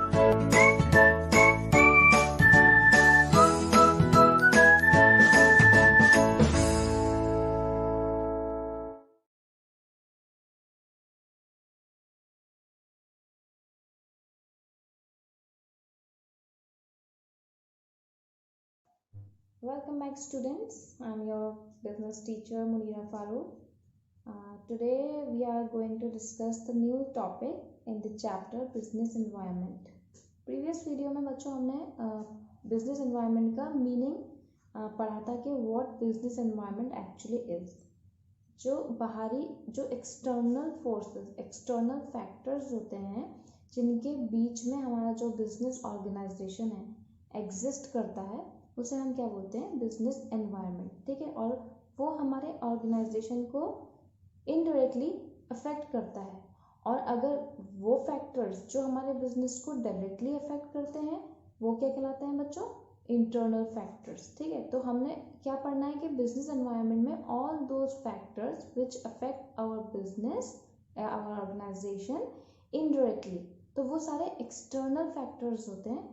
Welcome back, students. I'm your business teacher Munira Farooq. Today we are going to discuss the new topic in the chapter business environment. Previous video में बच्चों हमने business environment का meaning पढ़ा था कि what business environment actually is. जो बाहरी जो external forces, external factors होते हैं जिनके बीच में हमारा जो business organization है exist करता है उसे हम क्या बोलते हैं, बिजनेस एनवायरनमेंट. ठीक है, और वो हमारे ऑर्गेनाइजेशन को इनडायरेक्टली अफेक्ट करता है. और अगर वो फैक्टर्स जो हमारे बिजनेस को डायरेक्टली अफेक्ट करते हैं वो क्या कहलाते हैं बच्चों, इंटरनल फैक्टर्स. ठीक है, तो हमने क्या पढ़ना है कि बिजनेस एनवायरनमेंट में all those factors which affect our business, our organisation indirectly, तो वो सारे एक्सटर्नल फैक्टर्स होते हैं.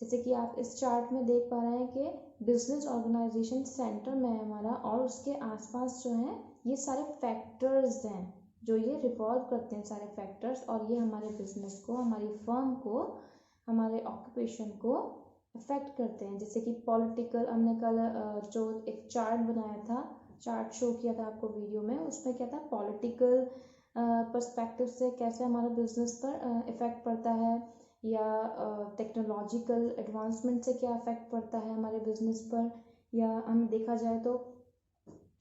जैसे कि आप इस चार्ट में देख पा रहे हैं कि बिजनेस ऑर्गेनाइजेशन सेंटर में है हमारा, और उसके आसपास जो है ये सारे फैक्टर्स हैं जो ये रिवॉल्व करते हैं, सारे फैक्टर्स, और ये हमारे बिजनेस को, हमारी फर्म को, हमारे ऑक्यूपेशन को अफेक्ट करते हैं. जैसे कि पॉलिटिकल, हमने कल जो एक चार्ट बनाया था, चार्ट शो किया था आपको वीडियो में, उसमें क्या था, पॉलिटिकल पर्सपेक्टिव से कैसे हमारा बिजनेस पर इफेक्ट पड़ता है, या टेक्नोलॉजिकल एडवांसमेंट से क्या इफेक्ट पड़ता है हमारे बिजनेस पर, या हम देखा जाए तो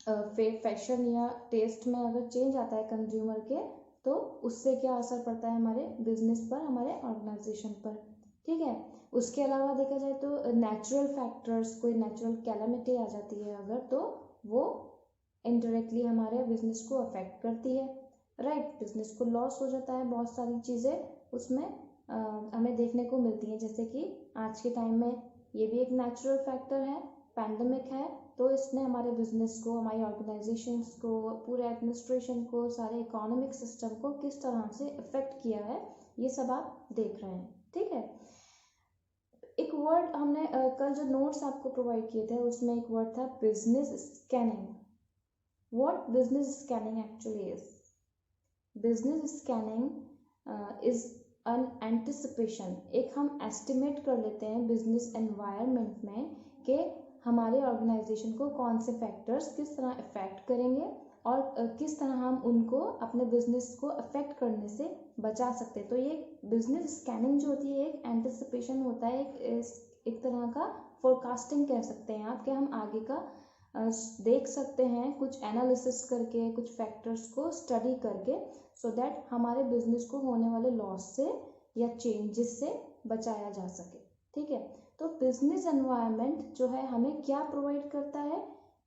फैशन या टेस्ट में अगर चेंज आता है कंज्यूमर के, तो उससे क्या असर पड़ता है हमारे बिजनेस पर, हमारे ऑर्गेनाइजेशन पर. ठीक है, उसके अलावा देखा जाए तो नेचुरल फैक्टर्स, कोई नेचुरल कैलामिटी आ जाती है अगर, तो वो इनडायरेक्टली हमारे बिजनेस को अफेक्ट करती है. राइट, बिजनेस को लॉस हो जाता है, बहुत सारी चीज़ें उसमें हमें देखने को मिलती हैं. जैसे कि आज के टाइम में ये भी एक नेचुरल फैक्टर है, पैंडमिक है, तो इसने हमारे बिजनेस को, हमारी ऑर्गेनाइजेशंस को, पूरे एडमिनिस्ट्रेशन को, सारे इकोनॉमिक सिस्टम को किस तरह से इफेक्ट किया है, ये सब आप देख रहे हैं. ठीक है, एक वर्ड हमने कल जो नोट्स आपको प्रोवाइड किए थे उसमें एक वर्ड था business scanning. What business scanning actually is, business scanning is an anticipation. एक हम एस्टिमेट कर लेते हैं बिजनेस एनवायरनमेंट में कि हमारे ऑर्गेनाइजेशन को कौन से फैक्टर्स किस तरह इफेक्ट करेंगे, और किस तरह हम उनको अपने बिजनेस को अफेक्ट करने से बचा सकते हैं. तो ये बिजनेस स्कैनिंग जो होती है एक एंटिसिपेशन होता है, एक तरह का फोरकास्टिंग कह सकते हैं आप, कि हम आगे का देख सकते हैं कुछ एनालिसिस करके, कुछ फैक्टर्स को स्टडी करके, सो दैट हमारे बिजनेस को होने वाले लॉस से या चेंजेस से बचाया जा सके. ठीक है, तो बिजनेस एनवायरनमेंट जो है हमें क्या प्रोवाइड करता है,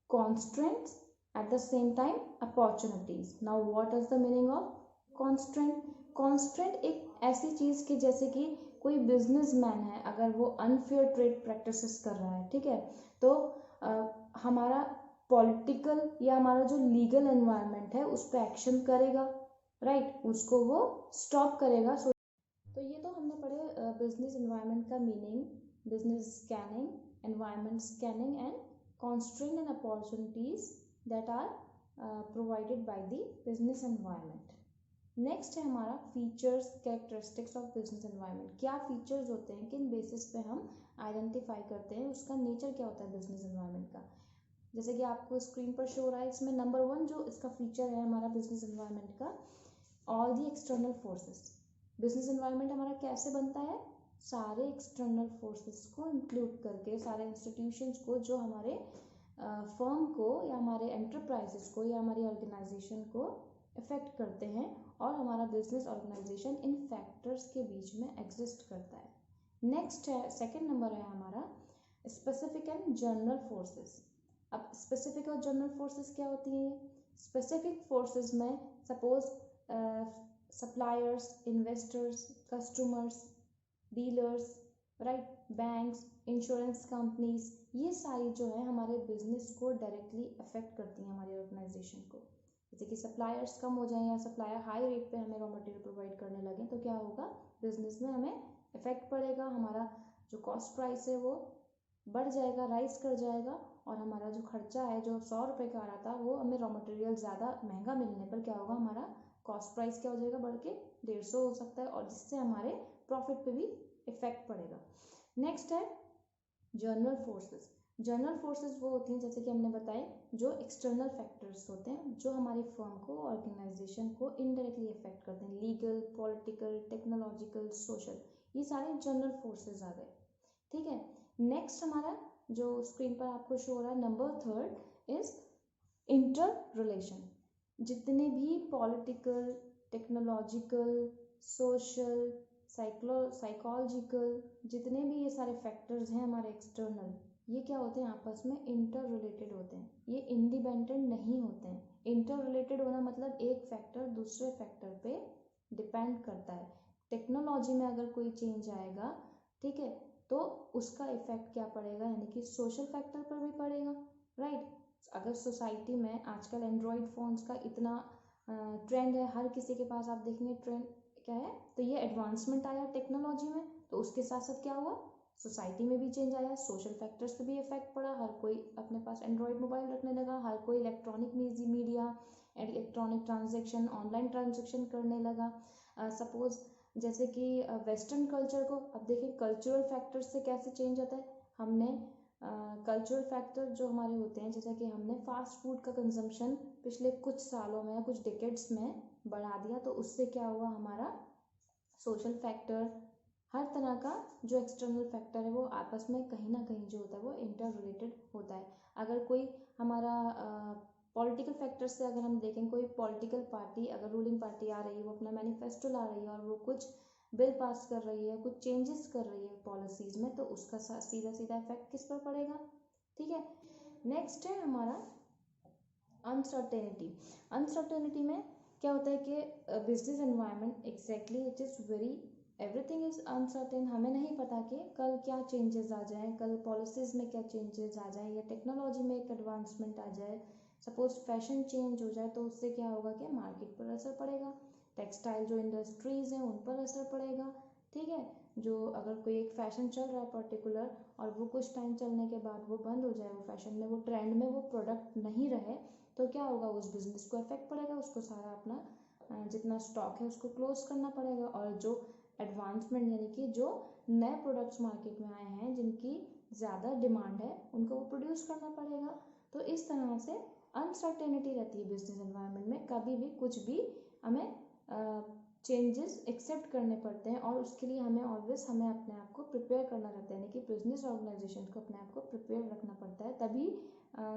constraints, at the same time opportunities. Now what is the meaning of constraint. Constraint एक ऐसी चीज की, जैसे कि कोई बिजनेसमैन है, अगर वो अनफेयर ट्रेड प्रैक्टिसेस कर रहा है, ठीक है, तो हमारा पॉलिटिकल या हमारा जो लीगल एनवायरनमेंट है उस पर एक्शन करेगा. राइट, उसको वो स्टॉप करेगा. तो ये तो हमने पढ़े बिजनेस एनवायरनमेंट का meaning, business scanning, environment scanning, and constraint and opportunities that are provided by the business environment. Next है हमारा features, characteristics of business environment. क्या फीचर्स होते हैं, किन बेसिस पे हम आइडेंटिफाई करते हैं उसका नेचर क्या होता है बिजनेस एनवायरनमेंट का. जैसे कि आपको स्क्रीन पर शो हो रहा है, इसमें नंबर 1 जो इसका फीचर है हमारा बिजनेस एनवायरनमेंट का, all the external forces. Business environment हमारा कैसे बनता है, सारे एक्सटर्नल फोर्सेस को इंक्लूड करके, सारे इंस्टीट्यूशंस को जो हमारे फर्म को या हमारे एंटरप्राइजेस को या हमारी ऑर्गेनाइजेशन को इफेक्ट करते हैं, और हमारा बिजनेस ऑर्गेनाइजेशन इन फैक्टर्स के बीच में एग्जिस्ट करता है. नेक्स्ट है, सेकेंड नंबर है हमारा स्पेसिफिक एंड जनरल फोर्सेस. अब स्पेसिफिक और जनरल फोर्सेस क्या होती हैं. स्पेसिफिक फोर्सेस में suppose suppliers, investors, customers, dealers, right, banks, insurance companies, ये सारी जो है हमारे बिजनेस को डायरेक्टली अफेक्ट करती हैं हमारी ऑर्गेनाइजेशन को. जैसे कि सप्लायर्स कम हो जाए या सप्लायर हाई रेट पे हमें रॉ मटेरियल प्रोवाइड करने लगे, तो क्या होगा, बिजनेस में हमें इफेक्ट पड़ेगा, हमारा जो कॉस्ट प्राइस है वो बढ़ जाएगा, राइज कर जाएगा, और हमारा जो खर्चा है जो 100 रुपये का आ रहा था वो हमें रॉ मटेरियल ज़्यादा महंगा मिलने पर क्या होगा, हमारा कॉस्ट प्राइस क्या हो जाएगा, बढ़ के 150 हो सकता है, और जिससे हमारे प्रॉफिट पे भी इफेक्ट पड़ेगा। नेक्स्ट है जर्नल फोर्सेस। जर्नल फोर्सेस वो होती हैं जैसे कि हमने बताए जो एक्सटर्नल फैक्टर्स होते हैं जो हमारी फर्म को, ऑर्गेनाइजेशन को इनडायरेक्टली इफेक्ट करते हैं, लीगल, पॉलिटिकल, टेक्नोलॉजिकल, सोशल, ये सारे जर्नल फोर्सेस आ गए। ठीक है, नेक्स्ट हमारा जो स्क्रीन पर आपको शो हो रहा है नंबर 3 इज इंटर रिलेशन। जितने भी पॉलिटिकल, टेक्नोलॉजिकल, सोशल, साइकोलॉजिकल, जितने भी ये सारे फैक्टर्स हैं हमारे एक्सटर्नल, ये क्या होते हैं, आपस में इंटर रिलेटेड होते हैं, ये इंडिपेंडेंट नहीं होते हैं। इंटर रिलेटेड होना मतलब एक फैक्टर दूसरे फैक्टर पे डिपेंड करता है। टेक्नोलॉजी में अगर कोई चेंज आएगा, ठीक है, तो उसका इफेक्ट क्या पड़ेगा, यानी कि सोशल फैक्टर पर भी पड़ेगा, राइट। अगर सोसाइटी में आजकल एंड्रॉयड फ़ोन्स का इतना ट्रेंड है, हर किसी के पास आप देखेंगे ट्रेंड क्या है, तो ये एडवांसमेंट आया टेक्नोलॉजी में, तो उसके साथ साथ क्या हुआ, सोसाइटी में भी चेंज आया, सोशल फैक्टर्स पे भी इफेक्ट पड़ा, हर कोई अपने पास एंड्रॉयड मोबाइल रखने लगा, हर कोई electronic media, electronic transaction, online transaction करने लगा। सपोज जैसे कि वेस्टर्न कल्चर को अब देखिए, कल्चरल फैक्टर्स से कैसे चेंज होता है, हमने कल्चरल फैक्टर जो हमारे होते हैं, जैसे कि हमने फास्ट फूड का कंजम्पशन पिछले कुछ सालों में, कुछ डिकेड्स में बढ़ा दिया, तो उससे क्या हुआ, हमारा सोशल फैक्टर, हर तरह का जो एक्सटर्नल फैक्टर है वो आपस में कहीं ना कहीं जो होता है वो इंटर रिलेटेड होता है। अगर कोई हमारा पॉलिटिकल फैक्टर से अगर हम देखें, कोई पॉलिटिकल पार्टी अगर रूलिंग पार्टी आ रही है, वो अपना मैनिफेस्टो ला रही है और वो कुछ बिल पास कर रही है, कुछ चेंजेस कर रही है पॉलिसीज़ में, तो उसका सीधा सीधा इफेक्ट किस पर पड़ेगा। ठीक है, नेक्स्ट है हमारा अनसर्टेनिटी। अनसर्टेनिटी में क्या होता है कि business environment exactly it is very, everything is uncertain, हमें नहीं पता कि कल क्या चेंजेस आ जाएं, कल पॉलिसीज़ में क्या चेंजेस आ जाएं, या टेक्नोलॉजी में एक एडवांसमेंट आ जाए, सपोज फैशन चेंज हो जाए, तो उससे क्या होगा कि मार्केट पर असर पड़ेगा, टेक्सटाइल जो इंडस्ट्रीज़ हैं उन पर असर पड़ेगा। ठीक है, जो अगर कोई एक फैशन चल रहा है पर्टिकुलर और वो कुछ टाइम चलने के बाद वो बंद हो जाए, वो फैशन में, वो ट्रेंड में वो प्रोडक्ट नहीं रहे, तो क्या होगा, उस बिज़नेस को इफेक्ट पड़ेगा, उसको सारा अपना जितना स्टॉक है उसको क्लोज करना पड़ेगा, और जो एडवांसमेंट यानी कि जो नए प्रोडक्ट्स मार्केट में आए हैं जिनकी ज़्यादा डिमांड है, उनको वो प्रोड्यूस करना पड़ेगा। तो इस तरह से अनसर्टेनिटी रहती है बिजनेस एनवायरनमेंट में, कभी भी कुछ भी हमें चेंजेस एक्सेप्ट करने पड़ते हैं, और उसके लिए हमें ऑलवेज हमें अपने आप को प्रिपेयर करना रहता है, यानी कि बिजनेस ऑर्गेनाइजेशन को अपने आप को प्रिपेयर रखना पड़ता है। तभी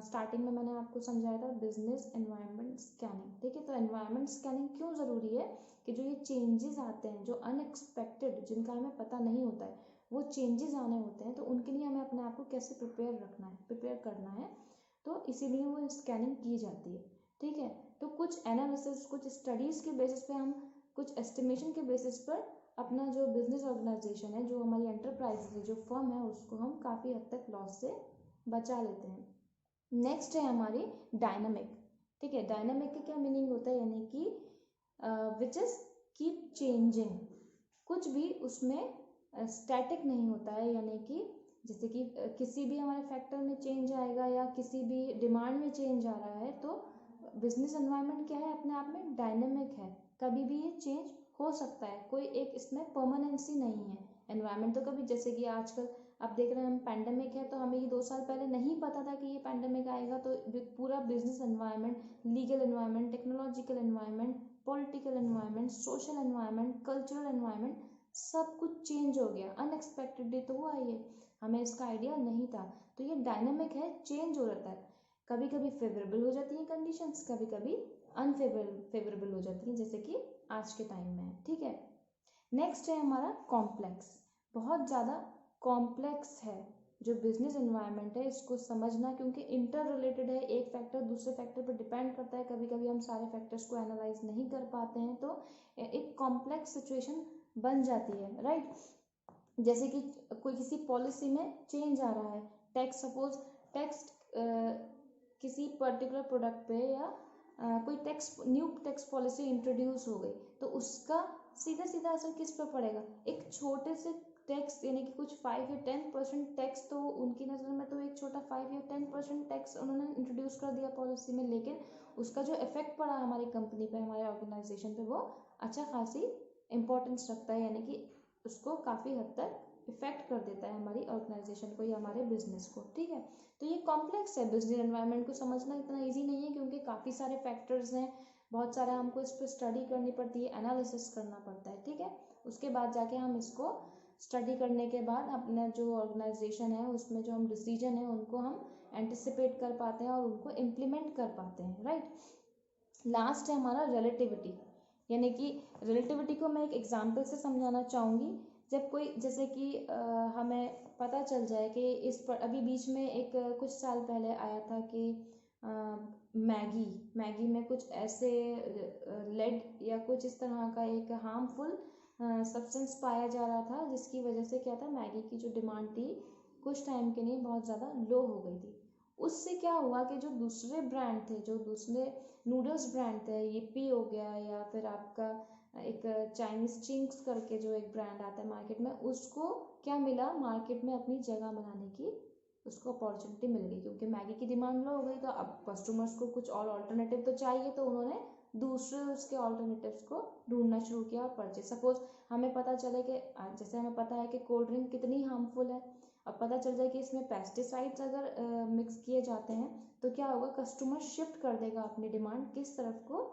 स्टार्टिंग में मैंने आपको समझाया था बिजनेस एनवायरनमेंट स्कैनिंग। ठीक है, तो एनवायरनमेंट स्कैनिंग क्यों ज़रूरी है कि जो ये चेंजेस आते हैं, जो अनएक्सपेक्टेड, जिनका हमें पता नहीं होता है, वो चेंजेस आने होते हैं, तो उनके लिए हमें अपने आप को कैसे प्रिपेयर रखना है, प्रिपेयर करना है, तो इसीलिए वो स्कैनिंग की जाती है। ठीक है, तो कुछ एनालिसिस, कुछ स्टडीज़ के बेसिस पे हम, कुछ एस्टिमेशन के बेसिस पर अपना जो बिजनेस ऑर्गेनाइजेशन है, जो हमारी एंटरप्राइज है, जो फर्म है, उसको हम काफ़ी हद तक लॉस से बचा लेते हैं। नेक्स्ट है हमारी डायनामिक। ठीक है, डायनामिक का क्या मीनिंग होता है, यानी कि विच इज़ कीप चेंजिंग, कुछ भी उसमें स्टैटिक नहीं होता है, यानी कि जैसे कि किसी भी हमारे फैक्टर में चेंज आएगा या किसी भी डिमांड में चेंज आ रहा है, तो बिजनेस एनवायरनमेंट क्या है, अपने आप में डायनेमिक है, कभी भी ये चेंज हो सकता है, कोई एक इसमें परमानेंसी नहीं है। एनवायरनमेंट तो कभी, जैसे कि आजकल आप देख रहे हैं हम पैंडेमिक है, तो हमें ये 2 साल पहले नहीं पता था कि ये पैंडेमिक आएगा, तो पूरा business environment, legal environment, technological environment, political environment, social environment, cultural environment, सब कुछ चेंज हो गया, अनएक्सपेक्टेडली तो हुआ ये, हमें इसका आइडिया नहीं था। तो ये डायनामिक है, चेंज हो रहता है, कभी कभी फेवरेबल हो जाती हैं कंडीशंस, कभी कभी अनफेवरेबल हो जाती हैं, जैसे कि आज के टाइम में है। ठीक है, नेक्स्ट है हमारा कॉम्प्लेक्स। बहुत ज़्यादा कॉम्प्लेक्स है जो बिजनेस एनवायरनमेंट है, इसको समझना, क्योंकि इंटर रिलेटेड है, एक फैक्टर दूसरे फैक्टर पर डिपेंड करता है, कभी कभी हम सारे फैक्टर्स को एनालाइज नहीं कर पाते हैं, तो एक कॉम्प्लेक्स सिचुएशन बन जाती है, राइट। जैसे कि कोई किसी पॉलिसी में चेंज आ रहा है, टैक्स, सपोज टैक्स किसी पर्टिकुलर प्रोडक्ट पे, या कोई न्यू टैक्स पॉलिसी इंट्रोड्यूस हो गई, तो उसका सीधा सीधा असर किस पर पड़ेगा, एक छोटे से टैक्स यानी कि कुछ 5 या 10% टैक्स, तो उनकी नज़र में तो एक छोटा 5 या 10% टैक्स उन्होंने इंट्रोड्यूस कर दिया पॉलिसी में, लेकिन उसका जो इफेक्ट पड़ा हमारी कंपनी पे, हमारे ऑर्गेनाइजेशन पे, वो अच्छा खासी इम्पोर्टेंस रखता है, यानी कि उसको काफ़ी हद तक इफेक्ट कर देता है हमारी ऑर्गेनाइजेशन को या हमारे बिजनेस को। ठीक है, तो ये कॉम्प्लेक्स है, बिजनेस एनवायरनमेंट को समझना इतना ईजी नहीं है, क्योंकि काफ़ी सारे फैक्टर्स हैं, बहुत सारा हमको इस पर स्टडी करनी पड़ती है, एनालिसिस करना पड़ता है। ठीक है, उसके बाद जाके हम इसको स्टडी करने के बाद अपना जो ऑर्गेनाइजेशन है उसमें जो हम डिसीजन है उनको हम एंटिसिपेट कर पाते हैं और उनको इम्प्लीमेंट कर पाते हैं। राइट, लास्ट है हमारा रिलेटिविटी, यानी कि रिलेटिविटी को मैं एक एग्जांपल से समझाना चाहूँगी। जब कोई, जैसे कि हमें पता चल जाए कि इस पर अभी बीच में एक कुछ साल पहले आया था कि मैगी में कुछ ऐसे लेड या कुछ इस तरह का एक हार्मफुल सब्सटेंस पाया जा रहा था, जिसकी वजह से क्या था, मैगी की जो डिमांड थी कुछ टाइम के लिए बहुत ज़्यादा लो हो गई थी। उससे क्या हुआ कि जो दूसरे ब्रांड थे, जो दूसरे नूडल्स ब्रांड थे, यिप्पी हो गया या फिर आपका एक चाइनीज चिंग्स करके जो एक ब्रांड आता है मार्केट में, उसको क्या मिला, मार्केट में अपनी जगह बनाने की उसको अपॉर्चुनिटी मिल गई, क्योंकि मैगी की डिमांड लो हो गई, तो अब कस्टमर्स को कुछ और ऑल्टरनेटिव तो चाहिए, तो उन्होंने दूसरे उसके ऑल्टरनेटिव्स को ढूंढना शुरू किया और परचेज। सपोज हमें पता चले कि जैसे हमें पता है कि कोल्ड ड्रिंक कितनी हार्मफुल है, अब पता चल जाए कि इसमें पेस्टिसाइड्स अगर मिक्स किए जाते हैं तो क्या होगा, कस्टमर शिफ्ट कर देगा अपनी डिमांड किस तरफ को,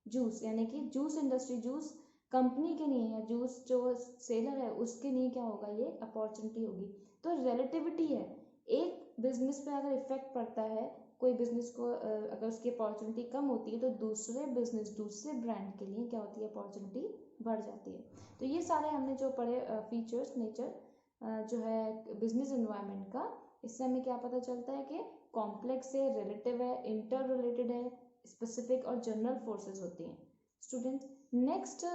जूस, यानी कि जूस इंडस्ट्री, जूस कंपनी के लिए या जूस जो सेलर है उसके लिए क्या होगा, ये अपॉर्चुनिटी होगी। तो रिलेटिविटी है, एक बिजनेस पे अगर इफेक्ट पड़ता है, कोई बिजनेस को अगर उसकी अपॉर्चुनिटी कम होती है तो दूसरे बिजनेस, दूसरे ब्रांड के लिए क्या होती है, अपॉर्चुनिटी बढ़ जाती है। तो ये सारे हमने जो पढ़े फीचर्स, नेचर जो है बिजनेस एनवायरनमेंट का, इससे हमें क्या पता चलता है कि कॉम्प्लेक्स है, रिलेटिव है, इंटर रिलेटेड है, स्पेसिफिक और जनरल फोर्सेस होती हैं। स्टूडेंट्स, नेक्स्ट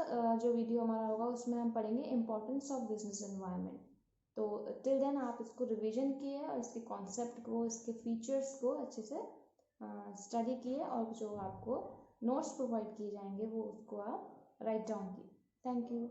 जो वीडियो हमारा होगा उसमें हम पढ़ेंगे इंपॉर्टेंस ऑफ बिजनेस एनवायरनमेंट। तो टिल देन आप इसको रिवीजन किए और इसके कॉन्सेप्ट को, इसके फीचर्स को अच्छे से स्टडी किए, और जो आपको नोट्स प्रोवाइड किए जाएंगे वो उसको आप राइट डाउन किए। Thank you.